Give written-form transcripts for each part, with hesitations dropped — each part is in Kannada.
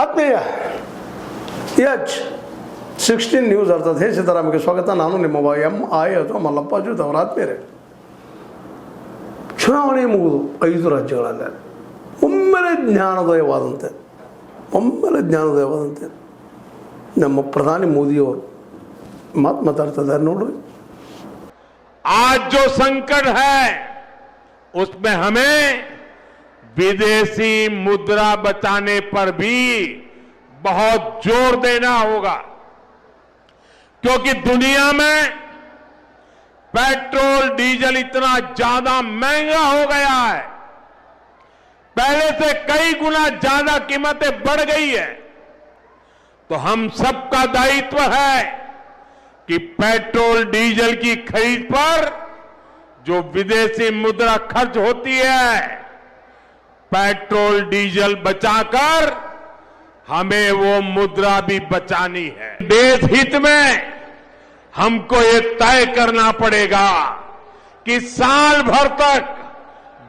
ಆತ್ಮೀಯ H16 ನ್ಯೂಸ್ ಅರ್ಥಾತ್ ಹೇ ಸಿದ್ದರಾಮಯ್ಯಗೆ ಸ್ವಾಗತ. ನಾನು ನಿಮ್ಮ MI ಅಥವಾ ಮಲ್ಲಪ್ಪ ಜೂತ್ ಅವರ ಆತ್ಮೀಯರೇ. ಚುನಾವಣೆ ಮುಗಿದು 5 ರಾಜ್ಯಗಳಲ್ಲ ಒಮ್ಮೆಲೆ ಜ್ಞಾನೋದಯವಾದಂತೆ ನಮ್ಮ ಪ್ರಧಾನಿ ಮೋದಿಯವರು ಮಾತಾಡ್ತಾ ಇದ್ದಾರೆ ನೋಡ್ರಿ. आज जो संकट है उसमें हमें विदेशी मुद्रा बचाने पर भी बहुत जोर देना होगा, क्योंकि दुनिया में पेट्रोल डीजल इतना ज्यादा महंगा हो गया है, पहले से कई गुना ज्यादा कीमतें बढ़ गई है. तो हम सबका दायित्व है कि पेट्रोल डीजल की खरीद पर जो विदेशी मुद्रा खर्च होती है, पेट्रोल डीजल बचाकर हमें वो मुद्रा भी बचानी है. देश हित में हमको ये तय करना पड़ेगा कि साल भर तक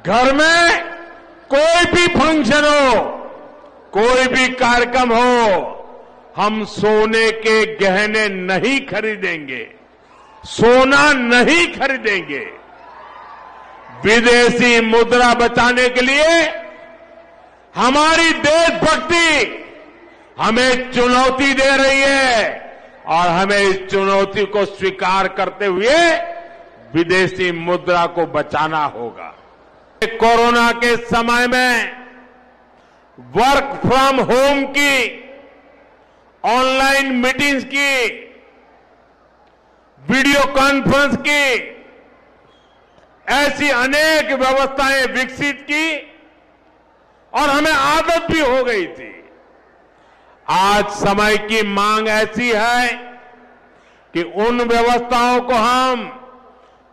घर में कोई भी फंक्शन हो, कोई भी कार्यक्रम हो, हम सोने के गहने नहीं खरीदेंगे, सोना नहीं खरीदेंगे. विदेशी मुद्रा बचाने के लिए हमारी देशभक्ति हमें चुनौती दे रही है और हमें इस चुनौती को स्वीकार करते हुए विदेशी मुद्रा को बचाना होगा. कोरोना के समय में वर्क फ्रॉम होम की, ऑनलाइन मीटिंग्स की, वीडियो कॉन्फ्रेंस की, ऐसी अनेक व्यवस्थाएं विकसित की और हमें आदत भी हो गई थी. आज समय की मांग ऐसी है कि उन व्यवस्थाओं को हम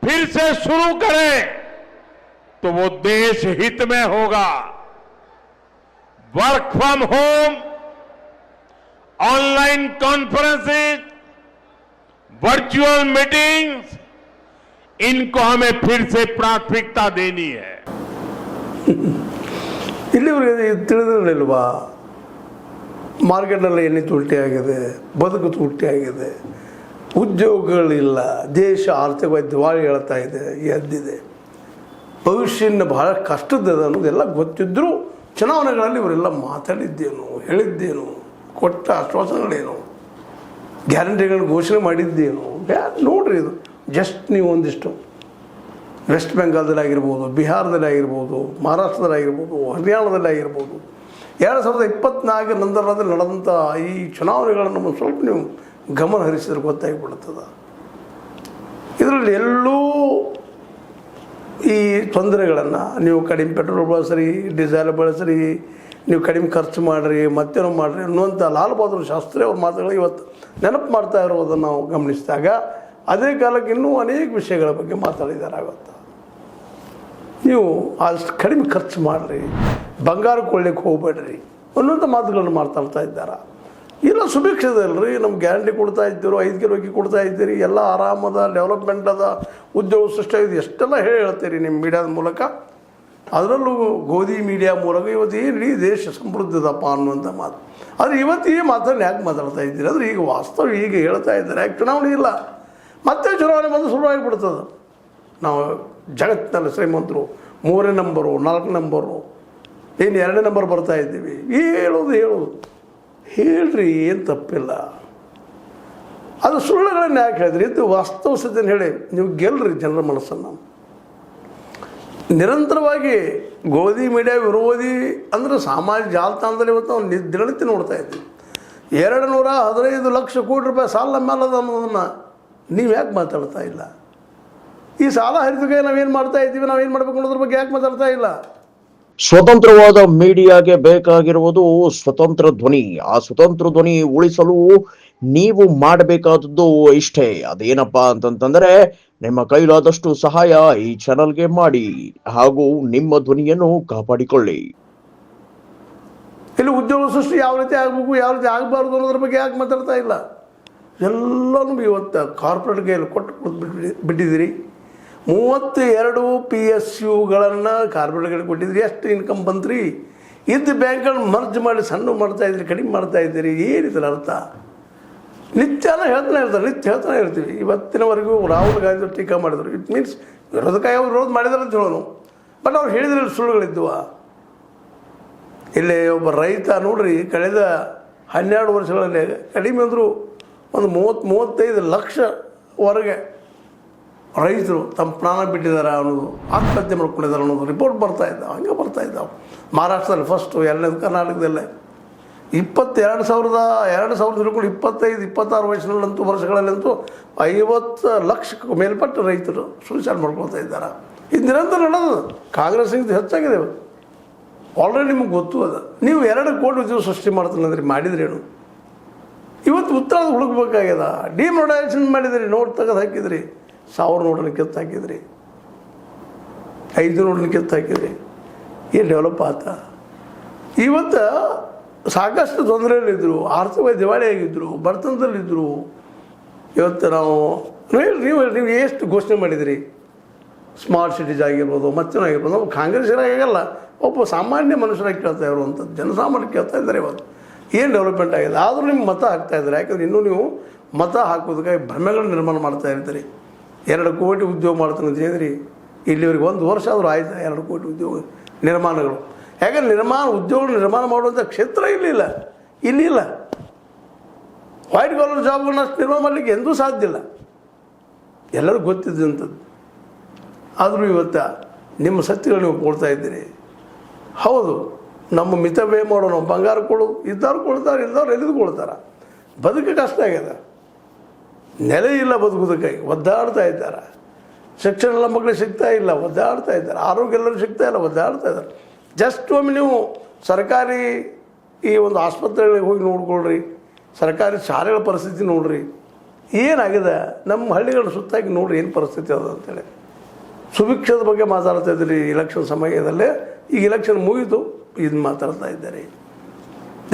फिर से शुरू करें तो वो देश हित में होगा. Work from home, online conferences, virtual meetings, इनको हमें फिर से प्राथमिकता देनी है. ಇಲ್ಲಿವರೆಗೆ ತಿಳಿದಿರಲಿಲ್ವಾ? ಮಾರ್ಕೆಟ್ನಲ್ಲಿ ಎಣ್ಣೆ ತುಲ್ಟಿ ಆಗಿದೆ, ಬದುಕು ತುಲ್ಟಿ ಆಗಿದೆ, ಉದ್ಯೋಗಗಳಿಲ್ಲ, ದೇಶ ಆರ್ಥಿಕವಾಗಿ ದಿವಾಳಿ ಹೇಳ್ತಾ ಇದೆ, ಎದ್ದಿದೆ, ಭವಿಷ್ಯನ ಬಹಳ ಕಷ್ಟದಿದೆ ಅನ್ನೋದೆಲ್ಲ ಗೊತ್ತಿದ್ದರೂ ಚುನಾವಣೆಗಳಲ್ಲಿ ಇವರೆಲ್ಲ ಮಾತಾಡಿದ್ದೇನು, ಹೇಳಿದ್ದೇನು, ಕೊಟ್ಟ ಆಶ್ವಾಸನೆಗಳೇನು, ಗ್ಯಾರಂಟಿಗಳನ್ನ ಘೋಷಣೆ ಮಾಡಿದ್ದೇನು ನೋಡ್ರಿ. ಇದು ಜಸ್ಟ್ ನೀವು ಒಂದಿಷ್ಟು ವೆಸ್ಟ್ ಬೆಂಗಾಲ್ದಲ್ಲಾಗಿರ್ಬೋದು, ಬಿಹಾರದಲ್ಲಾಗಿರ್ಬೋದು, ಮಹಾರಾಷ್ಟ್ರದಲ್ಲಾಗಿರ್ಬೋದು, ಹರಿಯಾಣದಲ್ಲಾಗಿರ್ಬೋದು, 2024 ನಂತರದಲ್ಲಿ ನಡೆದಂಥ ಈ ಚುನಾವಣೆಗಳನ್ನು ಸ್ವಲ್ಪ ನೀವು ಗಮನ ಹರಿಸಿದ್ರೆ ಗೊತ್ತಾಗಿಬಿಡ್ತದೆ. ಇದರಲ್ಲಿ ಎಲ್ಲೂ ಈ ತೊಂದರೆಗಳನ್ನು ನೀವು ಕಡಿಮೆ ಪೆಟ್ರೋಲ್ ಬಳಸ್ರಿ, ಡೀಸೆಲ್ ಬಳಸ್ರಿ, ನೀವು ಕಡಿಮೆ ಖರ್ಚು ಮಾಡಿರಿ, ಮತ್ತೇನೋ ಮಾಡಿರಿ ಅನ್ನುವಂಥ ಲಾಲ್ ಬಹದ್ದೂರ್ ಶಾಸ್ತ್ರಿ ಅವ್ರ ಮಾತುಗಳು ಇವತ್ತು ನೆನಪು ಮಾಡ್ತಾ ಇರೋದನ್ನು ನಾವು ಗಮನಿಸಿದಾಗ ಅದೇ ಕಾಲಕ್ಕೆ ಇನ್ನೂ ಅನೇಕ ವಿಷಯಗಳ ಬಗ್ಗೆ ಮಾತಾಡಿದ್ದಾರೆ. ಆಗುತ್ತೆ ನೀವು ಅಷ್ಟು ಕಡಿಮೆ ಖರ್ಚು ಮಾಡಿರಿ, ಬಂಗಾರ ಕೊಳ್ಳಿಕ್ಕೆ ಹೋಗ್ಬೇಡ್ರಿ ಅನ್ನೋಂಥ ಮಾತುಗಳನ್ನು ಮಾತಾಡ್ತಾ ಇದ್ದಾರೆ. ಇಲ್ಲ ಸುಭಿಕ್ಷದಲ್ರಿ, ನಮ್ಗೆ ಗ್ಯಾರಂಟಿ ಕೊಡ್ತಾ ಇದ್ದೀರೋ, 5 ಕಿಲೋ ಅಕ್ಕಿ ಕೊಡ್ತಾ ಇದ್ದೀರಿ, ಎಲ್ಲ ಆರಾಮದ, ಡೆವಲಪ್ಮೆಂಟ್ ಅದ, ಉದ್ಯೋಗ ಸೃಷ್ಟಿ ಆಗಿದೆ, ಎಷ್ಟೆಲ್ಲ ಹೇಳ್ತೀರಿ ನಿಮ್ಮ ಮೀಡಿಯಾದ ಮೂಲಕ. ಅದರಲ್ಲೂ ಗೋಧಿ ಮೀಡಿಯಾ ಮೂಲಕ ಇವತ್ತು ಏನು ಇಡೀ ದೇಶ ಸಮೃದ್ಧದಪ್ಪ ಅನ್ನುವಂಥ ಮಾತು. ಆದರೆ ಇವತ್ತು ಈ ಮಾತನ್ನು ಯಾಕೆ ಮಾತಾಡ್ತಾ ಇದ್ದೀರಿ ಅಂದರೆ ಈಗ ವಾಸ್ತವ ಈಗ ಹೇಳ್ತಾ ಇದ್ದಾರೆ. ಯಾಕೆ ಚುನಾವಣೆ ಇಲ್ಲ, ಮತ್ತೆ ಚುನಾವಣೆ ಬಂದು ಶುರುವಾಗಿಬಿಡ್ತದೆ. ನಾವು ಜಗತ್ತಿನಲ್ಲಿ ಶ್ರೀಮಂತರು 3ನೇ ನಂಬರು, 4ನೇ ನಂಬರು, ಏನು 2ನೇ ನಂಬರ್ ಬರ್ತಾ ಇದ್ದೀವಿ. ಹೇಳೋದು ಹೇಳ್ರಿ, ಏನು ತಪ್ಪಿಲ್ಲ. ಅದು ಸುಳ್ಳುಗಳನ್ನು ಯಾಕೆ ಹೇಳಿದ್ರಿ? ಇದು ವಾಸ್ತವ ಸ್ಥಿತಿಯನ್ನು ಹೇಳಿ ನೀವು ಗೆಲ್ರಿ ಜನರ ಮನಸ್ಸನ್ನು. ನಿರಂತರವಾಗಿ ಗೋಧಿ ಮೀಡಿಯಾ ವಿರೋಧಿ ಅಂದರೆ ಸಾಮಾಜಿಕ ಜಾಲತಾಣದಲ್ಲಿ ಇವತ್ತು ನಾವು ದಿನನಿತ್ಯ ನೋಡ್ತಾ ಇದ್ದೀವಿ. 215 ಲಕ್ಷ ಕೋಟಿ ರೂಪಾಯಿ ಸಾಲ ಮೇಲದ ಅನ್ನೋದನ್ನು ನೀವು ಯಾಕೆ ಮಾತಾಡ್ತಾ ಇಲ್ಲ? ಈ ಸಾಲ ಹರಿದುಗೆ ನಾವೇನು ಮಾಡ್ತಾ ಇದ್ದೀವಿ, ನಾವೇನು ಮಾಡಬೇಕು ಅನ್ನೋದ್ರ ಬಗ್ಗೆ ಯಾಕೆ ಮಾತಾಡ್ತಾ ಇಲ್ಲ? ಸ್ವತಂತ್ರವಾದ ಮೀಡಿಯಾಗೆ ಬೇಕಾಗಿರುವುದು ಸ್ವತಂತ್ರ ಧ್ವನಿ. ಆ ಸ್ವತಂತ್ರ ಧ್ವನಿ ಉಳಿಸಲು ನೀವು ಮಾಡಬೇಕಾದದ್ದು ಇಷ್ಟೇ. ಅದೇನಪ್ಪಾ ಅಂತಂದ್ರೆ ನಿಮ್ಮ ಕೈಲಾದಷ್ಟು ಸಹಾಯ ಈ ಚಾನಲ್ಗೆ ಮಾಡಿ ಹಾಗೂ ನಿಮ್ಮ ಧ್ವನಿಯನ್ನು ಕಾಪಾಡಿಕೊಳ್ಳಿ. ಇಲ್ಲಿ ಉದ್ಯೋಗ ಸೃಷ್ಟಿ ಯಾವ ರೀತಿ ಆಗಬೇಕು, ಯಾವ ರೀತಿ ಆಗಬಾರ್ದು ಅನ್ನೋದ್ರ ಬಗ್ಗೆ ಯಾಕೆ ಮಾತಾಡ್ತಾ ಇಲ್ಲ? ಎಲ್ಲನೂ ಇವತ್ತು ಕಾರ್ಪೊರೇಟ್ ಕೈಯಲ್ಲಿ ಕೊಟ್ಟು ಬಿಟ್ಟಿದ್ದೀರಿ. 32 PSUಗಳನ್ನು ಕಾರ್ಪೊರೇಟ್ಗಳಿಗೆ ಕೊಟ್ಟಿದ್ರಿ. ಎಷ್ಟು ಇನ್ಕಮ್ ಬಂತ್ರಿ? ಇದ್ದ ಬ್ಯಾಂಕ್ಗಳನ್ನ ಮರ್ಜ್ ಮಾಡಿ ಸಣ್ಣ ಮಾಡ್ತಾಯಿದ್ರಿ, ಕಡಿಮೆ ಮಾಡ್ತಾಯಿದ್ದೀರಿ. ಏನಿದ್ರ ಅರ್ಥ? ನಿತ್ಯನ ಹೇಳ್ತಾನೆ ಇರ್ತೀವಿ. ಇವತ್ತಿನವರೆಗೂ ರಾಹುಲ್ ಗಾಂಧಿ ಟೀಕಾ ಮಾಡಿದರು. ಇಟ್ ಮೀನ್ಸ್ ವಿರೋಧಕ್ಕಾಗಿ ಅವ್ರು ವಿರೋಧ ಮಾಡಿದಾರೆ ಅಂತ ಹೇಳೋನು. ಬಟ್ ಅವ್ರು ಹೇಳಿದ್ರೆ ಸುಳ್ಳುಗಳಿದ್ದುವ. ಇಲ್ಲಿ ಒಬ್ಬ ರೈತ ನೋಡ್ರಿ, ಕಳೆದ 12 ವರ್ಷಗಳಲ್ಲಿ ಕಡಿಮೆ ಅಂದರೂ ಒಂದು 30-35 ಲಕ್ಷವರೆಗೆ ರೈತರು ತಮ್ಮ ಪ್ರಾಣ ಬಿಟ್ಟಿದ್ದಾರೆ ಅನ್ನೋದು, ಆತ್ಮಹತ್ಯೆ ಮಾಡ್ಕೊಂಡಿದ್ದಾರೆ ಅನ್ನೋದು ರಿಪೋರ್ಟ್ ಬರ್ತಾಯಿದ್ದಾವೆ. ಹಂಗೆ ಬರ್ತಾಯಿದ್ದಾವೆ. ಮಹಾರಾಷ್ಟ್ರದಲ್ಲಿ ಫಸ್ಟು, 2ನೇದು ಕರ್ನಾಟಕದಲ್ಲೇ 2,000 ಹಿಡ್ಕೊಂಡು 25-26 ವಯಸ್ಸಿನಲ್ಲಂತೂ ವರ್ಷಗಳಲ್ಲಂತೂ 50 ಲಕ್ಷಕ್ಕೂ ಮೇಲ್ಪಟ್ಟು ರೈತರು ಸೂಸೈಡ್ ಮಾಡ್ಕೊಳ್ತಾ ಇದ್ದಾರೆ. ಇದು ನಿರಂತರ ನಡೆದು ಕಾಂಗ್ರೆಸ್ಸಿಂದ ಹೆಚ್ಚಾಗಿದೆ. ಆಲ್ರೆಡಿ ನಿಮಗೆ ಗೊತ್ತು ಅದ. ನೀವು 2 ಕೋಟಿ ಉದ್ಯೋಗ ಸೃಷ್ಟಿ ಮಾಡ್ತೀನಿ ಅಂದ್ರೆ ಮಾಡಿದ್ರೇನು? ಇವತ್ತು ಉತ್ತರ ಹುಡುಕ್ಬೇಕಾಗ್ಯದ. ಡಿಮೋಡೈಸೇಷನ್ ಮಾಡಿದ್ರಿ, ನೋಟ್ ತೆಗೆದು ಹಾಕಿದ್ರಿ, 1000 ನೋಟನ್ನು ಕಿತ್ತು ಹಾಕಿದ್ರಿ, 5 ನೋಟನ್ನು ಕಿತ್ತು ಹಾಕಿದ್ರಿ. ಏನು ಡೆವಲಪ್ ಆತ? ಇವತ್ತು ಸಾಕಷ್ಟು ತೊಂದರೆಯಲ್ಲಿದ್ದರು, ಆರ್ಥಿಕ ದಿವಾಳಿಯಾಗಿದ್ದರು, ಬಡತನದಲ್ಲಿದ್ದರು. ಇವತ್ತು ನೀವು ಎಷ್ಟು ಘೋಷಣೆ ಮಾಡಿದಿರಿ? ಸ್ಮಾರ್ಟ್ ಸಿಟೀಸ್ ಆಗಿರ್ಬೋದು, ಮತ್ತೇನಾಗಿರ್ಬೋದು. ನಾವು ಕಾಂಗ್ರೆಸ್ಸಿನಾಗಲ್ಲ, ಒಬ್ಬ ಸಾಮಾನ್ಯ ಮನುಷ್ಯರಾಗಿ ಕೇಳ್ತಾ ಇರುವಂಥದ್ದು, ಜನಸಾಮಾನ್ಯ ಕೇಳ್ತಾ ಇದ್ದಾರೆ. ಇವತ್ತು ಏನು ಡೆವಲಪ್ಮೆಂಟ್ ಆಗಿದೆ? ಆದರೂ ನಿಮ್ಗೆ ಮತ ಹಾಕ್ತಾಯಿದ್ದಾರೆ. ಯಾಕಂದರೆ ಇನ್ನೂ ನೀವು ಮತ ಹಾಕೋದಕ್ಕಾಗಿ ಭ್ರಮೆಗಳನ್ನ ನಿರ್ಮಾಣ ಮಾಡ್ತಾ ಇರ್ತೀರಿ. 2 ಕೋಟಿ ಉದ್ಯೋಗ ಮಾಡ್ತಾನೆ ಅಂತ ಹೇಳಿದ್ರಿ. ಇಲ್ಲಿವರೆಗೆ 1 ವರ್ಷ ಆದರೂ ಆಯ್ತು 2 ಕೋಟಿ ಉದ್ಯೋಗ ನಿರ್ಮಾಣಗಳು. ಯಾಕಂದ್ರೆ ಉದ್ಯೋಗ ನಿರ್ಮಾಣ ಮಾಡುವಂಥ ಕ್ಷೇತ್ರ ಇಲ್ಲಿಲ್ಲ. ವೈಟ್ ಕಾಲರ್ ಜಾಬ್ಗಳನ್ನ ಅಷ್ಟು ನಿರ್ಮಾಣ ಮಾಡಲಿಕ್ಕೆ ಎಂದೂ ಸಾಧ್ಯ ಇಲ್ಲ. ಎಲ್ಲರಿಗೂ ಗೊತ್ತಿದ್ದಂಥದ್ದು. ಆದರೂ ಇವತ್ತು ನಿಮ್ಮ ಸತ್ಯಗಳು ನೀವು ಕೊಡ್ತಾ ಇದ್ದೀರಿ. ಹೌದು, ನಮ್ಮ ಮಿತವ್ಯಯ ಮಾಡೋಣ, ಬಂಗಾರ ಕೊಡೋದು, ಇದ್ದವ್ರು ಕೊಡ್ತಾರೆ, ಇದ್ದವ್ರು ಎಲ್ಲಿದುಕೊಳ್ತಾರೆ. ಬದುಕು ಕಷ್ಟ ಆಗ್ಯದ. ನೆಲೆ ಇಲ್ಲ ಬದುಕೋದಕ್ಕಾಗಿ ಒದ್ದಾಡ್ತಾ ಇದ್ದಾರೆ. ಶಿಕ್ಷಣ ಎಲ್ಲ ಮಕ್ಕಳಿಗೆ ಸಿಗ್ತಾ ಇಲ್ಲ, ಒದ್ದಾಡ್ತಾ ಇದ್ದಾರೆ. ಆರೋಗ್ಯ ಎಲ್ಲರೂ ಸಿಗ್ತಾ ಇಲ್ಲ, ಒದ್ದಾಡ್ತಾ ಇದ್ದಾರೆ. ಜಸ್ಟ್ ಒಮ್ಮೆ ನೀವು ಸರ್ಕಾರಿ ಈ ಒಂದು ಆಸ್ಪತ್ರೆಗಳಿಗೆ ಹೋಗಿ ನೋಡ್ಕೊಳ್ರಿ, ಸರ್ಕಾರಿ ಶಾಲೆಗಳ ಪರಿಸ್ಥಿತಿ ನೋಡ್ರಿ, ಏನಾಗಿದೆ. ನಮ್ಮ ಹಳ್ಳಿಗಳ ಸುತ್ತಾಗಿ ನೋಡ್ರಿ ಏನು ಪರಿಸ್ಥಿತಿ ಅದ ಅಂತೇಳಿ. ಸುಭಿಕ್ಷದ ಬಗ್ಗೆ ಮಾತಾಡ್ತಾ ಇದ್ದೀರಿ ಇಲೆಕ್ಷನ್ ಸಮಯದಲ್ಲೇ. ಈಗ ಇಲೆಕ್ಷನ್ ಮುಗಿದು ಇದನ್ನು ಮಾತಾಡ್ತಾ ಇದ್ದಾರೆ.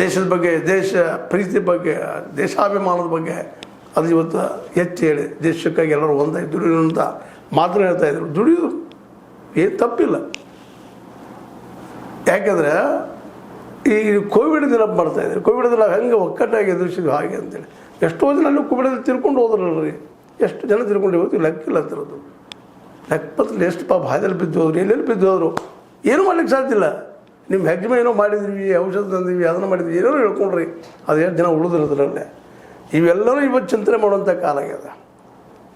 ದೇಶದ ಬಗ್ಗೆ, ದೇಶ ಪ್ರೀತಿ ಬಗ್ಗೆ, ದೇಶಾಭಿಮಾನದ ಬಗ್ಗೆ ಅದು ಇವತ್ತು ಎತ್ತಿ ಹೇಳಿ ದೇಶಕ್ಕಾಗಿ ಎಲ್ಲರೂ ಒಂದಾಗಿ ದುಡಿಯೋದು ಅಂತ ಮಾತನ್ನು ಹೇಳ್ತಾ ಇದ್ರು. ದುಡಿಯೋದು ಏನು ತಪ್ಪಿಲ್ಲ. ಯಾಕೆಂದರೆ ಈ ಕೋವಿಡ್ ದಿನ ಮಾಡ್ತಾಯಿದ್ರು. ಕೋವಿಡ್ ದಿನ ಹೆಂಗೆ ಒಕ್ಕಟ್ಟಾಗಿ ಎದುರಿಸಿದ್ವಿ ಹಾಗೆ ಅಂತೇಳಿ. ಎಷ್ಟೋ ಜನ ಅಲ್ಲಿ ಕೋವಿಡಲ್ಲಿ ತಿರ್ಕೊಂಡು ಹೋದ್ರಲ್ರಿ. ಎಷ್ಟು ಜನ ತಿರ್ಕೊಂಡು ಇವತ್ತು ಲೆಕ್ಕಿಲ್ಲ ಅಂತಿರೋದು. ಲೆಕ್ಕಪತ್ರದಲ್ಲಿ ಎಷ್ಟು ಪಾಪ ಹಾದಲ್ಲಿ ಬಿದ್ದು ಹೋದ್ರು, ಎಲ್ಲೆಲ್ಲಿ ಬಿದ್ದು ಹೋದರು, ಏನೂ ಮಾಡ್ಲಿಕ್ಕೆ ಸಾಧ್ಯ ಇಲ್ಲ. ನಿಮ್ಮ ಹೆಜ್ಮೆ ಏನೋ ಮಾಡಿದ್ವಿ, ಔಷಧ ತಂದಿವಿ, ಅದನ್ನು ಮಾಡಿದ್ವಿ, ಏನೋ ಹೇಳ್ಕೊಂಡ್ರಿ, ಅದು ಎಷ್ಟು ಜನ ಉಳಿದಿರೋದ್ರಲ್ಲೇ. ಇವೆಲ್ಲರೂ ಇವತ್ತು ಚಿಂತನೆ ಮಾಡುವಂಥ ಕಾಲ ಆಗ್ಯದ.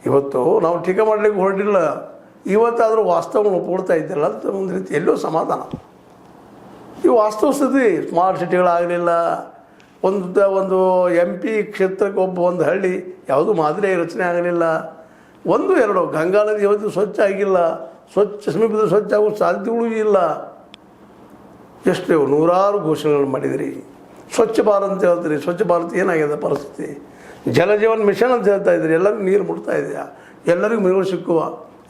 ಇವತ್ತು ನಾವು ಟೀಕೆ ಮಾಡಲಿಕ್ಕೆ ಹೊರಟಿಲ್ಲ. ಇವತ್ತಾದರೂ ವಾಸ್ತವವನ್ನು ಒಪ್ಕೊಳ್ತಾ ಇದ್ದಿಲ್ಲ ಅಂತ ಒಂದು ರೀತಿ ಎಲ್ಲೋ ಸಮಾಧಾನ. ಈ ವಾಸ್ತವ ಸ್ಥಿತಿ ಸ್ಮಾರ್ಟ್ ಸಿಟಿಗಳಾಗಲಿಲ್ಲ. ಒಂದು MP ಕ್ಷೇತ್ರಕ್ಕೆ ಒಂದು ಹಳ್ಳಿ ಯಾವುದೂ ಮಾದರಿಯಾಗಿ ರಚನೆ ಆಗಲಿಲ್ಲ. 1-2 ಗಂಗಾ ನದಿ ಇವತ್ತು ಸ್ವಚ್ಛ ಆಗಿಲ್ಲ. ಸಮೀಪದ ಸ್ವಚ್ಛ ಆಗೋ ಸಾಧ್ಯತೆಗಳೂ ಇಲ್ಲ. ಎಷ್ಟು ನೂರಾರು ಘೋಷಣೆಗಳು ಮಾಡಿದಿರಿ. ಸ್ವಚ್ಛ ಭಾರತ್ ಅಂತ ಹೇಳ್ತೀರಿ. ಸ್ವಚ್ಛ ಭಾರತ್ ಏನಾಗಿದೆ ಪರಿಸ್ಥಿತಿ? ಜಲಜೀವನ್ ಮಿಷನ್ ಅಂತ ಹೇಳ್ತಾ ಇದ್ದೀರಿ. ಎಲ್ಲರಿಗೂ ನೀರು ಮುಟ್ತಾ ಇದೆಯಾ? ಎಲ್ಲರಿಗೂ ಮನೆಗಳು ಸಿಕ್ಕುವ?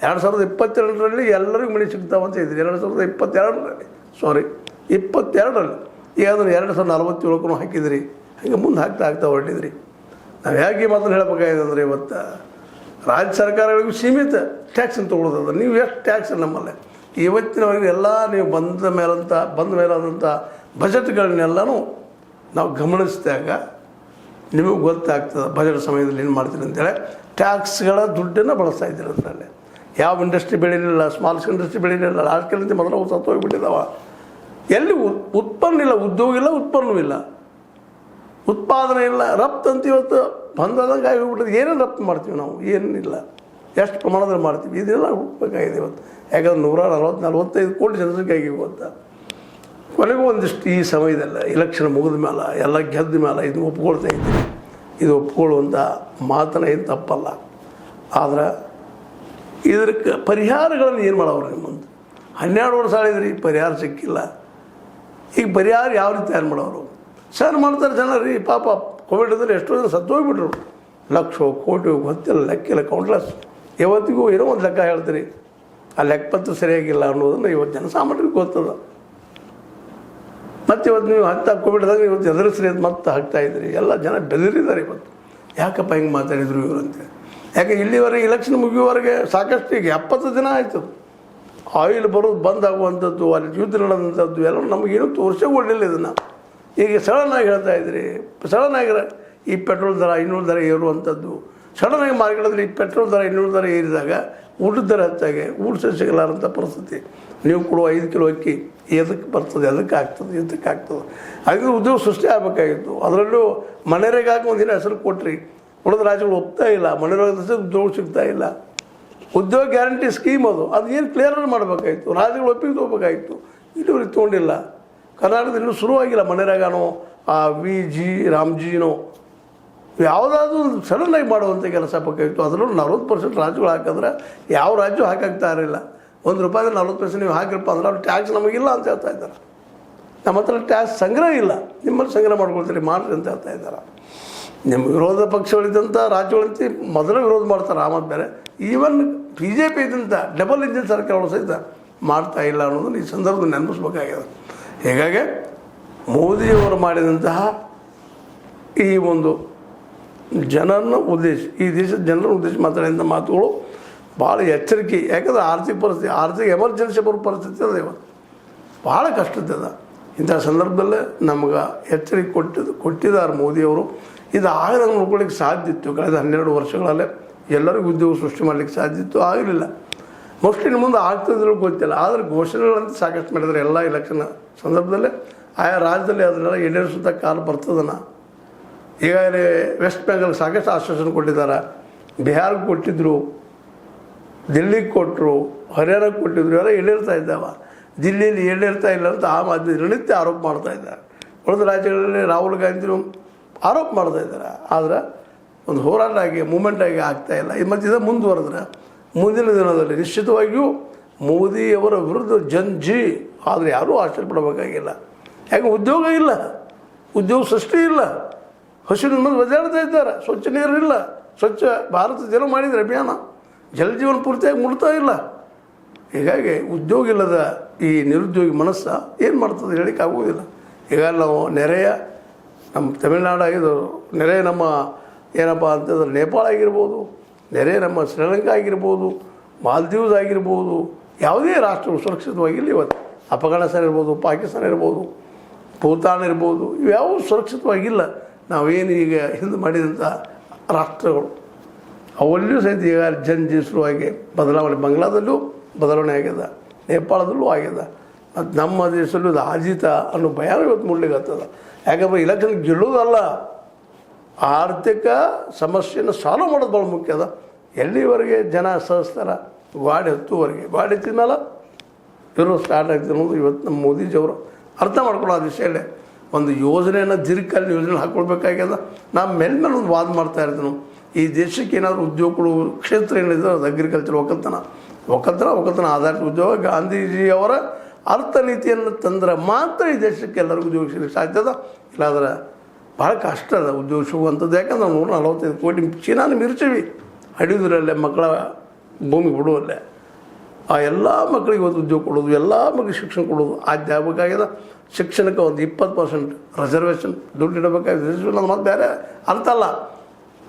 2022ರಲ್ಲಿ ಎಲ್ಲರಿಗೂ ಮನೆ ಸಿಗ್ತಾವ ಅಂತ ಇದ್ದೀರಿ. 2022ರಲ್ಲಿ ಈಗ ಅದನ್ನು 2047ಕ್ಕೂ ಹಾಕಿದಿರಿ. ಹಾಗೆ ಮುಂದೆ ಹಾಕ್ತಾ ಹೊರಟಿದ್ರಿ. ನಾವು ಹೇಗೆ ಮಾತನ್ನು ಹೇಳಬೇಕಾಗಿದೆ ಅಂದರೆ, ಇವತ್ತು ರಾಜ್ಯ ಸರ್ಕಾರಗಳಿಗೂ ಸೀಮಿತ ಟ್ಯಾಕ್ಸನ್ನು ತೊಗೊಳೋದದ. ನೀವು ಎಷ್ಟು ಟ್ಯಾಕ್ಸ್ ನಮ್ಮಲ್ಲೇ ಇವತ್ತಿನವರೆಗೆ ಎಲ್ಲ ನೀವು ಬಂದ ಮೇಲಾದಂಥ ಬಜೆಟ್ಗಳನ್ನೆಲ್ಲನೂ ನಾವು ಗಮನಿಸಿದಾಗ ನಿಮಗೆ ಗೊತ್ತಾಗ್ತದೆ ಬಜೆಟ್ ಸಮಯದಲ್ಲಿ ಏನು ಮಾಡ್ತೀನಿ ಅಂತೇಳಿ. ಟ್ಯಾಕ್ಸ್ಗಳ ದುಡ್ಡನ್ನು ಬಳಸ್ತಾ ಇದ್ದೀರಿ. ಅದರಲ್ಲಿ ಯಾವ ಇಂಡಸ್ಟ್ರಿ ಬೆಳೀಲಿಲ್ಲ, ಸ್ಮಾಲ್ ಇಂಡಸ್ಟ್ರಿ ಬೆಳೀಲಿಲ್ಲ. ರಾಜಕೀಯದಿಂದ ಮೊದಲು ಸತ್ತು ಹೋಗಿಬಿಟ್ಟಿದ್ದಾವ. ಎಲ್ಲಿ ಉತ್ಪನ್ನ ಇಲ್ಲ, ಉದ್ಯೋಗ ಇಲ್ಲ, ಉತ್ಪನ್ನವೂ ಇಲ್ಲ, ಉತ್ಪಾದನೆ ಇಲ್ಲ. ರಫ್ತು ಅಂತ ಇವತ್ತು ಬಂದಂಗೆ ಆಗಿಬಿಟ್ಟಿದೆ. ಏನೇನು ರಫ್ತು ಮಾಡ್ತೀವಿ ನಾವು? ಏನಿಲ್ಲ. ಎಷ್ಟು ಪ್ರಮಾಣದಲ್ಲಿ ಮಾಡ್ತೀವಿ? ಇದೆಲ್ಲ ಹುಡುಕಬೇಕಾಗಿದೆ ಇವತ್ತು. ಯಾಕಂದ್ರೆ 145 ಕೋಟಿ ಜನಸಂಖ್ಯೆ ಆಗಿ ಇವತ್ತು. ಕೊನೆಗೂ ಒಂದಿಷ್ಟು ಈ ಸಮಯದಲ್ಲ, ಇಲೆಕ್ಷನ್ ಮುಗಿದ ಮೇಲೆ, ಎಲ್ಲ ಗೆದ್ದ ಮೇಲೆ ಇದು ಒಪ್ಕೊಳ್ತಾ ಇದ್ದೀವಿ. ಇದು ಒಪ್ಕೊಳ್ಳುವಂಥ ಮಾತನ್ನ ಏನು ತಪ್ಪಲ್ಲ. ಆದ್ರೆ ಇದಕ್ಕೆ ಪರಿಹಾರಗಳನ್ನು ಏನು ಮಾಡೋರು? ನಿಮ್ಮ ಮುಂದೆ 12 ವರ್ಷ ಆಳಿದ್ರಿ, ಪರಿಹಾರ ಸಿಕ್ಕಿಲ್ಲ. ಈಗ ಪರಿಹಾರ ಯಾವ ರೀತಿ ತಯಾರು ಮಾಡೋರು? ಸರ್ ಮಾಡ್ತಾರೆ ಜನ ರೀ. ಪಾಪ ಕೋವಿಡದಲ್ಲಿ ಎಷ್ಟೋ ಜನ ಸತ್ತೋಗ್ಬಿಟ್ರು. ಲಕ್ಷೋ ಕೋಟಿ ಗೊತ್ತಿಲ್ಲ, ಲೆಕ್ಕಿಲ್ಲ, ಕೌಂಟ್ಲೆಸ್. ಇವತ್ತಿಗೂ ಏನೋ ಒಂದು ಲೆಕ್ಕ ಹೇಳ್ತೀರಿ, ಆ ಲೆಕ್ಕಪತ್ರ ಸರಿಯಾಗಿಲ್ಲ ಅನ್ನೋದನ್ನು ಇವತ್ತು ಜನಸಾಮಾನ್ಯರಿಗೆ ಗೊತ್ತದ. ಮತ್ತು ಇವತ್ತು ನೀವು ಕೋವಿಡ್ದಾಗ ಇವತ್ತು ಎದುರಿಸ್ರಿ ಅಂತ ಮತ್ತೆ ಹಾಕ್ತಾಯಿದ್ರಿ. ಎಲ್ಲ ಜನ ಬೆದರಿದ್ದಾರೆ ಇವತ್ತು. ಯಾಕಪ್ಪ ಹಿಂಗೆ ಮಾತಾಡಿದ್ರು ಇವರು ಅಂತೇಳಿ. ಯಾಕೆ ಇಲ್ಲಿವರೆಗೆ ಇಲೆಕ್ಷನ್ ಮುಗಿಯುವವರೆಗೆ ಸಾಕಷ್ಟು, ಈಗ 70 ದಿನ ಆಯಿತು. ಆಯಿಲ್ ಬರೋದು ಬಂದಾಗುವಂಥದ್ದು, ಅಲ್ಲಿ ಯುದ್ಧ ನಡೆದಂಥದ್ದು ಎಲ್ಲ ನಮಗೇನು ತೋರಿಸೋಗೊಳ್ಳಿಲ್ಲ. ಇದನ್ನು ಈಗ ಸಡನ್ನಾಗಿ ಹೇಳ್ತಾ ಇದ್ರಿ, ಸಡನ್ನಾಗಿ ಈ ಪೆಟ್ರೋಲ್ ದರ 200 ದರ ಏರುವಂಥದ್ದು, ಸಡನ್ನಾಗಿ ಮಾರ್ಕೆಟಲ್ಲಿ ಈ ಪೆಟ್ರೋಲ್ ದರ 200 ದರ ಏರಿದಾಗ ಊಟದ ದರ ಹೆಚ್ಚಾಗಿ ಊಟ ಸಿಗಲಾರಂಥ ಪರಿಸ್ಥಿತಿ. ನೀವು ಕೊಡುವ 5 ಕಿಲೋ ಅಕ್ಕಿ ಎದಕ್ಕೆ ಬರ್ತದೆ, ಅದಕ್ಕೆ ಆಗ್ತದೆ, ಇದಕ್ಕೆ ಆಗ್ತದೆ. ಹಾಗೆ ಉದ್ಯೋಗ ಸೃಷ್ಟಿ ಆಗಬೇಕಾಗಿತ್ತು. ಅದರಲ್ಲೂ ಮನೆರೇಗಾಕ ಒಂದಿನ ಹೆಸರು ಕೊಟ್ರಿ, ಉಳಿದ ರಾಜ್ಯಗಳು ಒಪ್ತಾ ಇಲ್ಲ, ಮನೆರೇಗ ಉದ್ಯೋಗ ಸಿಗ್ತಾ ಇಲ್ಲ. ಉದ್ಯೋಗ ಗ್ಯಾರಂಟಿ ಸ್ಕೀಮ್ ಅದು ಏನು ಕ್ಲಿಯರ್ ಮಾಡಬೇಕಾಗಿತ್ತು, ರಾಜ್ಯಗಳು ಒಪ್ಪಿಗೆ ತೊಗೋಬೇಕಾಗಿತ್ತು. ಇಲ್ಲಿವರೆಗೆ ತೊಗೊಂಡಿಲ್ಲ. ಕರ್ನಾಟಕದಲ್ಲಿ ಇನ್ನೂ ಶುರುವಾಗಿಲ್ಲ ಮನೆರೇಗಾನೋ VG ರಾಮ್ಜಿನೋ ಯಾವುದಾದ್ರೂ ಒಂದು ಸಡನ್ನಾಗಿ ಮಾಡುವಂಥ ಕೆಲಸ ಬೇಕಾಗಿತ್ತು. ಅದರಲ್ಲೂ 40% ರಾಜ್ಯಗಳು ಹಾಕಿದ್ರೆ ಯಾವ ರಾಜ್ಯ ಹಾಕಾಗ್ತಾ ಇರಲಿಲ್ಲ. ₹1 40% ನೀವು ಹಾಕಿರಪ್ಪ ಅಂದ್ರೆ ಅವ್ರು ಟ್ಯಾಕ್ಸ್ ನಮಗಿಲ್ಲ ಅಂತ ಹೇಳ್ತಾ ಇದ್ದಾರೆ. ನಮ್ಮ ಹತ್ರ ಟ್ಯಾಕ್ಸ್ ಸಂಗ್ರಹ ಇಲ್ಲ, ನಿಮ್ಮಲ್ಲಿ ಸಂಗ್ರಹ ಮಾಡ್ಕೊಳ್ತೀರಿ ಮಾಡಿರಿ ಅಂತ ಹೇಳ್ತಾ ಇದ್ದಾರೆ. ನಿಮ್ಮ ವಿರೋಧ ಪಕ್ಷಗಳಿದ್ದಂಥ ರಾಜ್ಯಗಳಂತ ಮೊದಲು ವಿರೋಧ ಮಾಡ್ತಾರೆ, ಆಮೇಲೆ ಬೇರೆ. ಈವನ್ BJP ಇದ್ದಂಥ ಡಬಲ್ ಇಂಜಿನ್ ಸರ್ಕಾರಗಳು ಸಹಿತ ಮಾಡ್ತಾ ಇಲ್ಲ ಅನ್ನೋದನ್ನು ಈ ಸಂದರ್ಭದಲ್ಲಿ ನೆನಪಿಸ್ಬೇಕಾಗಿದೆ. ಹೀಗಾಗಿ ಮೋದಿಯವರು ಮಾಡಿದಂತಹ ಈ ಒಂದು ಜನರನ್ನು ಉದ್ದೇಶಿ, ಈ ದೇಶದ ಜನರನ್ನು ಉದ್ದೇಶಿ ಮಾತಾಡಿದಂಥ ಮಾತುಗಳು ಭಾಳ ಎಚ್ಚರಿಕೆ. ಯಾಕಂದರೆ ಆರ್ಥಿಕ ಎಮರ್ಜೆನ್ಸಿ ಬರೋ ಪರಿಸ್ಥಿತಿ ಅದ, ಇವತ್ತು ಭಾಳ ಕಷ್ಟದ. ಇಂಥ ಸಂದರ್ಭದಲ್ಲೇ ನಮ್ಗೆ ಎಚ್ಚರಿಕೆ ಕೊಟ್ಟಿದ್ದಾರೆ ಮೋದಿಯವರು. ಇದು ಆಗದ ನೋಡ್ಕೊಳ್ಳಿಕ್ಕೆ ಸಾಧ್ಯ ಇತ್ತು. ಕಳೆದ 12 ವರ್ಷಗಳಲ್ಲೇ ಎಲ್ಲರಿಗೂ ಉದ್ಯೋಗ ಸೃಷ್ಟಿ ಮಾಡಲಿಕ್ಕೆ ಸಾಧ್ಯ ಇತ್ತು, ಆಗಲಿಲ್ಲ. ಮೋಸ್ಟ್ಲಿ ಇನ್ನು ಮುಂದೆ ಆಗ್ತದಿಲ್ಲ ಗೊತ್ತಿಲ್ಲ. ಆದರೆ ಘೋಷಣೆಗಳಂತ ಸಾಕಷ್ಟು ಮಾಡಿದರೆ ಎಲ್ಲ ಎಲೆಕ್ಷನ್ ಸಂದರ್ಭದಲ್ಲೇ ಆಯಾ ರಾಜ್ಯದಲ್ಲಿ ಅದನ್ನೆಲ್ಲ ಈಡೇರಿಸುತ್ತ ಕಾಲ ಬರ್ತದನ. ಈಗಾಗಲೇ ವೆಸ್ಟ್ ಬೆಂಗಾಲ್ ಸಾಕಷ್ಟು ಆಶ್ವಾಸನೆ ಕೊಟ್ಟಿದ್ದಾರೆ, ಬಿಹಾರ್ಗೆ ಕೊಟ್ಟಿದ್ದರು, ದಿಲ್ಲಿಗೆ ಕೊಟ್ಟರು, ಹರಿಯಾಣಕ್ಕೆ ಕೊಟ್ಟಿದ್ರು, ಎಲ್ಲ ಈಡೇರ್ತಾ ಇದ್ದಾವೆ. ದಿಲ್ಲಿಯಲ್ಲಿ ಈಡೇರ್ತಾ ಇಲ್ಲ ಅಂತ ಆಮ್ ಆದ್ಮಿ ನಿತ್ಯ ಆರೋಪ ಮಾಡ್ತಾ ಇದ್ದಾರೆ. ಉಳಿದ ರಾಜ್ಯಗಳಲ್ಲಿ ರಾಹುಲ್ ಗಾಂಧಿನೂ ಆರೋಪ ಮಾಡ್ತಾ ಇದ್ದಾರೆ. ಆದರೆ ಒಂದು ಹೋರಾಟ ಆಗಿ ಮೂಮೆಂಟ್ ಆಗಿ ಆಗ್ತಾಯಿಲ್ಲ. ಈ ಮಧ್ಯೆ ಮುಂದುವರೆದ್ರೆ ಮುಂದಿನ ದಿನದಲ್ಲಿ ನಿಶ್ಚಿತವಾಗಿಯೂ ಮೋದಿಯವರ ವಿರುದ್ಧ ಜಿ. ಆದರೆ ಯಾರೂ ಆಶ್ಚರ್ಯಪಡಬೇಕಾಗಿಲ್ಲ. ಯಾಕೆ ಉದ್ಯೋಗ ಇಲ್ಲ, ಉದ್ಯೋಗ ಸೃಷ್ಟಿ ಇಲ್ಲ, ಹಸಿರು ಮೇಲೆ ಒದ್ದಾಡ್ತಾ ಇದ್ದಾರೆ, ಸ್ವಚ್ಛ ನೀರಿಲ್ಲ, ಸ್ವಚ್ಛ ಭಾರತ ಜನ ಮಾಡಿದರೆ ಅಭಿಯಾನ ಜಲ ಜೀವನ ಪೂರ್ತಿಯಾಗಿ ಮುಡ್ತಾ ಇಲ್ಲ. ಹೀಗಾಗಿ ಉದ್ಯೋಗ ಇಲ್ಲದ ಈ ನಿರುದ್ಯೋಗಿ ಮನಸ್ಸು ಏನು ಮಾಡ್ತದೆ ಹೇಳಲಿಕ್ಕೆ ಆಗುವುದಿಲ್ಲ. ಈಗ ನಾವು ನೆರೆಯ ನಮ್ಮ ತಮಿಳ್ನಾಡು ಆಗಿದ್ದವರು, ನೆರೆ ನಮ್ಮ ಏನಪ್ಪ ಅಂತಂದ್ರೆ ನೇಪಾಳ ಆಗಿರ್ಬೋದು, ನೆರೆ ನಮ್ಮ ಶ್ರೀಲಂಕಾ ಆಗಿರ್ಬೋದು, ಮಾಲ್ದೀವ್ಸ್ ಆಗಿರ್ಬೋದು, ಯಾವುದೇ ರಾಷ್ಟ್ರವು ಸುರಕ್ಷಿತವಾಗಿಲ್ಲ. ಇವತ್ತು ಅಫ್ಘಾನಿಸ್ತಾನ ಇರ್ಬೋದು, ಪಾಕಿಸ್ತಾನ ಇರ್ಬೋದು, ಭೂತಾನ್ ಇರ್ಬೋದು, ಇವ್ಯಾವು ಸುರಕ್ಷಿತವಾಗಿಲ್ಲ. ನಾವೇನು ಈಗ ಹಿಂದೆ ಮಾಡಿದಂಥ ರಾಷ್ಟ್ರಗಳು ಅವಲ್ಲಿಯೂ ಸಹಿತ ಈಗ ಜಿ ಶುರುವಾಗಿ ಬದಲಾವಣೆ. ಬಾಂಗ್ಲಾದಲ್ಲೂ ಬದಲಾವಣೆ ಆಗ್ಯದ, ನೇಪಾಳದಲ್ಲೂ ಆಗ್ಯದ. ಮತ್ತು ನಮ್ಮ ದೇಶದಲ್ಲೂ ಇದು ಆಜಿತ ಅನ್ನೋ ಭಯ ಇವತ್ತು ಮೂಡಲಿಕ್ಕೆ ಆಗ್ತದೆ. ಯಾಕಂದ್ರೆ ಇಲೆಕ್ಷನ್ ಗೆಲ್ಲೋದಲ್ಲ, ಆರ್ಥಿಕ ಸಮಸ್ಯೆಯನ್ನು ಸಾಲ್ವ್ ಮಾಡೋದು ಭಾಳ ಮುಖ್ಯ ಅದ. ಎಲ್ಲಿವರೆಗೆ ಜನ ಸಹಿಸ್ತಾರೆ, ಗಾಡಿ ಹತ್ತುವರೆಗೆ, ಗಾಡಿ ಹತ್ತಿದ ಮೇಲೆ ಇರೋ ಸ್ಟಾರ್ಟ್ ಆಗ್ತದೆ ಅನ್ನೋದು ಇವತ್ತು ನಮ್ಮ ಮೋದಿಜಿಯವರು ಅರ್ಥ ಮಾಡ್ಕೊಳ್ಳೋ ಆ ವಿಷಯಲ್ಲೇ ಒಂದು ಯೋಜನೆಯನ್ನು ದೀರ್ಘಕಾಲೀನ ಯೋಜನೆ ಹಾಕ್ಕೊಳ್ಬೇಕಾಗ್ಯದ. ನಾವು ಮೇಲೆ ಒಂದು ವಾದ ಮಾಡ್ತಾ ಇರ್ತೀವಿ, ಈ ದೇಶಕ್ಕೆ ಏನಾದರೂ ಉದ್ಯೋಗಗಳು ಕ್ಷೇತ್ರ ಏನಿದೆ ಅದು ಅಗ್ರಿಕಲ್ಚರ್, ಒಕ್ಕಲ್ತನ ಆಧಾರಿತ ಉದ್ಯೋಗ. ಗಾಂಧೀಜಿಯವರ ಅರ್ಥ ನೀತಿಯನ್ನು ತಂದ್ರೆ ಮಾತ್ರ ಈ ದೇಶಕ್ಕೆ ಎಲ್ಲರಿಗೂ ಉದ್ಯೋಗ ಸಿಗಲಿಕ್ಕೆ ಸಾಧ್ಯದ. ಇಲ್ಲಾಂದ್ರೆ ಭಾಳ ಕಷ್ಟ ಅದ ಉದ್ಯೋಗ ಸಿಗುವಂಥದ್ದು. ಯಾಕಂದ್ರೆ ನಾವು 145 ಕೋಟಿ ಚೀನಾನ ಮಿರ್ಚೀವಿ ಹಡಿಯೋದ್ರಲ್ಲೇ, ಮಕ್ಕಳ ಭೂಮಿ ಬಿಡುವಲ್ಲೇ. ಆ ಎಲ್ಲ ಮಕ್ಕಳಿಗೆ ಒಂದು ಉದ್ಯೋಗ ಕೊಡೋದು, ಎಲ್ಲ ಮಕ್ಕಳಿಗೆ ಶಿಕ್ಷಣ ಕೊಡೋದು ಆದ್ಯ ಆಗಬೇಕಾಗ್ಯದ. ಶಿಕ್ಷಣಕ್ಕೆ ಒಂದು 20% ರಿಸರ್ವೇಷನ್ ದುಡ್ಡು ಇಡಬೇಕಾಗಿದೆ. ರಿಸರ್ವೇಷನ್ ಮತ್ತು ಬೇರೆ ಅರ್ಥ ಅಲ್ಲ,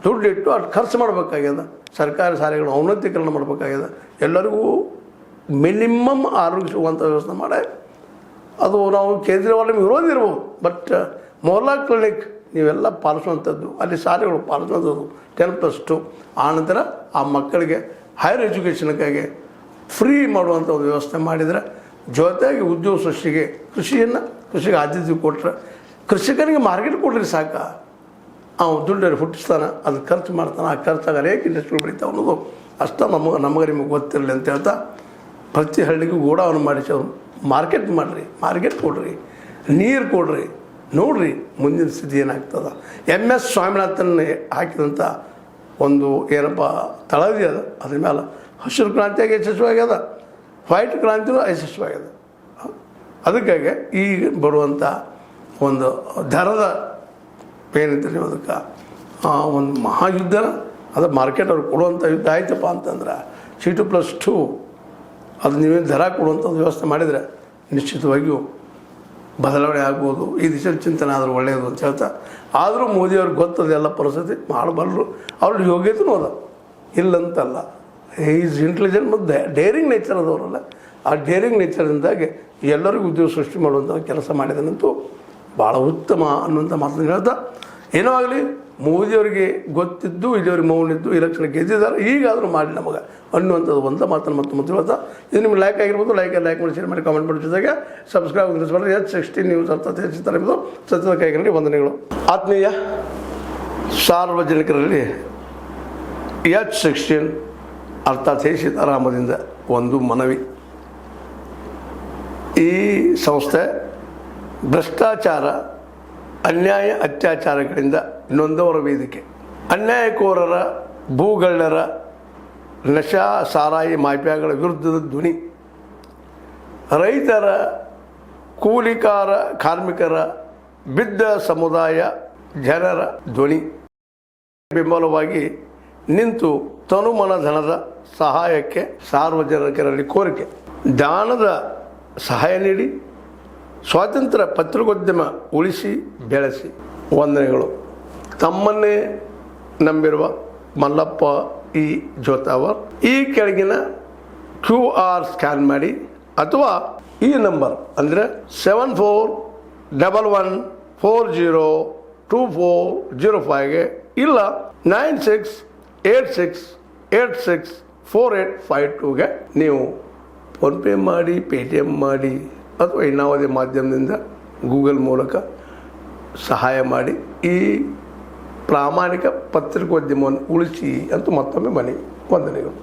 ದುಡ್ಡು ಇಟ್ಟು ಅಷ್ಟು ಖರ್ಚು ಮಾಡಬೇಕಾಗ್ಯದ. ಸರ್ಕಾರಿ ಶಾಲೆಗಳ ಔನ್ನತೀಕರಣ ಮಾಡಬೇಕಾಗ್ಯದ. ಎಲ್ಲರಿಗೂ ಮಿನಿಮಮ್ ಆರೋಗ್ಯ ಸಿಗುವಂಥ ವ್ಯವಸ್ಥೆ ಮಾಡಿ. ಅದು ನಾವು ಕೇಜ್ರಿವಾಲ್ ನಿಮ್ಗೆ ವಿರೋಧ ಇರ್ಬೋದು, ಬಟ್ ಮೊಹಲ್ಲಾ ಕ್ಲಿನಿಕ್ ನೀವೆಲ್ಲ ಪಾಲಿಸುವಂಥದ್ದು, ಅಲ್ಲಿ ಶಾಲೆಗಳು ಪಾಲಿಸುವಂಥದ್ದು 10+2. ಆನಂತರ ಆ ಮಕ್ಕಳಿಗೆ ಹೈಯರ್ ಎಜುಕೇಷನ್ಗಾಗಿ ಫ್ರೀ ಮಾಡುವಂಥ ಒಂದು ವ್ಯವಸ್ಥೆ ಮಾಡಿದರೆ, ಜೊತೆಗೆ ಉದ್ಯೋಗ ಸೃಷ್ಟಿಗೆ ಕೃಷಿಗೆ ಆದ್ಯತೆ ಕೊಟ್ಟರೆ, ಕೃಷಿಕನಿಗೆ ಮಾರ್ಕೆಟ್ ಕೊಡ್ರಿ ಸಾಕ, ಅವನು ದುಡ್ಡು ಹುಟ್ಟಿಸ್ತಾನೆ, ಅದು ಖರ್ಚು ಮಾಡ್ತಾನೆ. ಆ ಖರ್ಚಾಗ ಅನೇಕ ಇಂಡಸ್ಟ್ರಿಗಳು ಬೆಳೀತಾವೆ ಅನ್ನೋದು ಅಷ್ಟೇ ನಮಗೆ ನಿಮಗೆ ಗೊತ್ತಿರಲಿ ಅಂತ ಹೇಳ್ತಾ, ಪ್ರತಿ ಹಳ್ಳಿಗೂ ಗೋಡಾವನ್ನು ಮಾಡಿಸಿ ಅವ್ರು ಮಾರ್ಕೆಟ್ ಮಾಡಿರಿ, ಮಾರ್ಕೆಟ್ ಕೊಡ್ರಿ, ನೀರು ಕೊಡ್ರಿ, ನೋಡ್ರಿ ಮುಂದಿನ ಸ್ಥಿತಿ ಏನಾಗ್ತದೆ. MS ಸ್ವಾಮಿನಾಥನ್ ಹಾಕಿದಂಥ ಒಂದು ಏನಪ್ಪ ತಳದಿ ಅದ, ಅದ್ರ ಮೇಲೆ ಹಸಿರು ಕ್ರಾಂತಿಯಾಗಿ ಯಶಸ್ವಿಯಾಗ್ಯದ, ವೈಟ್ ಕ್ರಾಂತಿಯೂ ಯಶಸ್ವಿಯಾಗ್ಯದ. ಅದಕ್ಕಾಗಿ ಈಗ ಬರುವಂಥ ಒಂದು ದರದ ಏನಂತೀರಿ ಅದಕ್ಕೆ ಒಂದು ಮಹಾಯುದ್ಧ, ಅದು ಮಾರ್ಕೆಟ್ ಅವ್ರಿಗೆ ಕೊಡುವಂಥ ಯುದ್ಧ ಆಯ್ತಪ್ಪ ಅಂತಂದ್ರೆ C2+2 ಅದು ನೀವೇನು ದರ ಕೊಡುವಂಥದ್ದು ವ್ಯವಸ್ಥೆ ಮಾಡಿದರೆ ನಿಶ್ಚಿತವಾಗಿಯೂ ಬದಲಾವಣೆ ಆಗ್ಬೋದು. ಈ ದಿಶೆಯಲ್ಲಿ ಚಿಂತನೆ ಆದರೂ ಒಳ್ಳೆಯದು ಅಂತ ಹೇಳ್ತಾ, ಆದರೂ ಮೋದಿಯವ್ರಿಗೆ ಗೊತ್ತದೆ ಎಲ್ಲ ಪರಿಸ್ಥಿತಿ ಮಾಡಬಲ್ಲರು, ಅವ್ರ ಯೋಗ್ಯತೆಯೂ ಅದ, ಇಲ್ಲಂತಲ್ಲ. ಈಸ್ ಇಂಟೆಲಿಜೆಂಟ್ ಮತ್ತು ಡೇರಿಂಗ್ ನೇಚರ್ ಅದವರಲ್ಲ. ಆ ಡೇರಿಂಗ್ ನೇಚರ್ದಿಂದಾಗಿ ಎಲ್ಲರಿಗೂ ಉದ್ಯೋಗ ಸೃಷ್ಟಿ ಮಾಡುವಂಥ ಕೆಲಸ ಮಾಡಿದನಂತೂ ಭಾಳ ಉತ್ತಮ ಅನ್ನುವಂಥ ಮಾತನ್ನು ಹೇಳ್ತಾ, ಏನೋ ಆಗಲಿ ಮೋದಿಯವರಿಗೆ ಗೊತ್ತಿದ್ದು ಇಲ್ಲಿವರೆಗೆ ಮೌನಿದ್ದು ಎಲೆಕ್ಷನ್ ಗೆದ್ದಿದ್ದಾರೆ, ಈಗಾದರೂ ಮಾಡಿ ನಮಗೆ ಅನ್ನುವಂಥದ್ದು ಒಂದು ಮಾತನ್ನು ಮತ್ತೆ ಹೇಳ್ತಾ, ಇದು ನಿಮ್ಗೆ ಲೈಕ್ ಆಗಿರ್ಬೋದು, ಲೈಕ್ ಮಾಡಿ ಶೇರ್ ಮಾಡಿ ಕಾಮೆಂಟ್ ಮಾಡಿ ಜೊತೆಗೆ ಸಬ್ಸ್ಕ್ರೈಬ್ ಮಾಡಿದ್ರೆ H16 ನ್ಯೂಸ್ ಅರ್ಥಾತ್ ಹೆಚ್ಚುತ್ತಾರೆ ಎಂಬುದು ಸತ್ಯದ ಕೈಗಳಲ್ಲಿ ವಂದನೆಗಳು. ಆತ್ಮೀಯ ಸಾರ್ವಜನಿಕರಲ್ಲಿ H16 ಅರ್ಥಾತ್ ಹೇ ಸೀತಾರಾಮದಿಂದ ಒಂದು ಮನವಿ. ಈ ಸಂಸ್ಥೆ ಭ್ರಷ್ಟಾಚಾರ, ಅನ್ಯಾಯ, ಅತ್ಯಾಚಾರಗಳಿಂದ ನೊಂದವರ ವೇದಿಕೆ. ಅನ್ಯಾಯಕೋರರ, ಭೂಗಳ್ಳರ, ನಶಾ ಸಾರಾಯಿ ಮಾಫಿಯಾಗಳ ವಿರುದ್ಧದ ಧ್ವನಿ. ರೈತರ, ಕೂಲಿಕಾರ, ಕಾರ್ಮಿಕರ, ಬಿದ್ದ ಸಮುದಾಯ ಜನರ ಧ್ವನಿ. ಬೆಂಬಲವಾಗಿ ನಿಂತು ತನುಮನ ಧನದ ಸಹಾಯಕ್ಕೆ ಸಾರ್ವಜನಿಕರಲ್ಲಿ ಕೋರಿಕೆ. ದಾನದ ಸಹಾಯ ನೀಡಿ ಸ್ವಾತಂತ್ರ್ಯ ಪತ್ರಿಕೋದ್ಯಮ ಉಳಿಸಿ ಬೆಳೆಸಿ. ವಂದನೆಗಳು. ತಮ್ಮನ್ನೇ ನಂಬಿರುವ ಮಲ್ಲಪ್ಪ ಇ ಜೋತಾವರ್. ಈ ಕೆಳಗಿನ QR ಸ್ಕ್ಯಾನ್ ಮಾಡಿ ಅಥವಾ ಈ ನಂಬರ್ ಅಂದರೆ 7411402405ಗೆ ಇಲ್ಲ 9686864852ಗೆ ನೀವು ಫೋನ್ಪೇ ಮಾಡಿ, ಪೇಟಿಎಮ್ ಮಾಡಿ ಅಥವಾ ಇನ್ನಾವುದೇ ಮಾಧ್ಯಮದಿಂದ ಗೂಗಲ್ ಮೂಲಕ ಸಹಾಯ ಮಾಡಿ ಈ ಪ್ರಾಮಾಣಿಕ ಪತ್ರಿಕೋದ್ಯಮವನ್ನು ಉಳಿಸಿ ಅಂತ ಮತ್ತೊಮ್ಮೆ ಮನವಿ. ವಂದನೆಗಳು.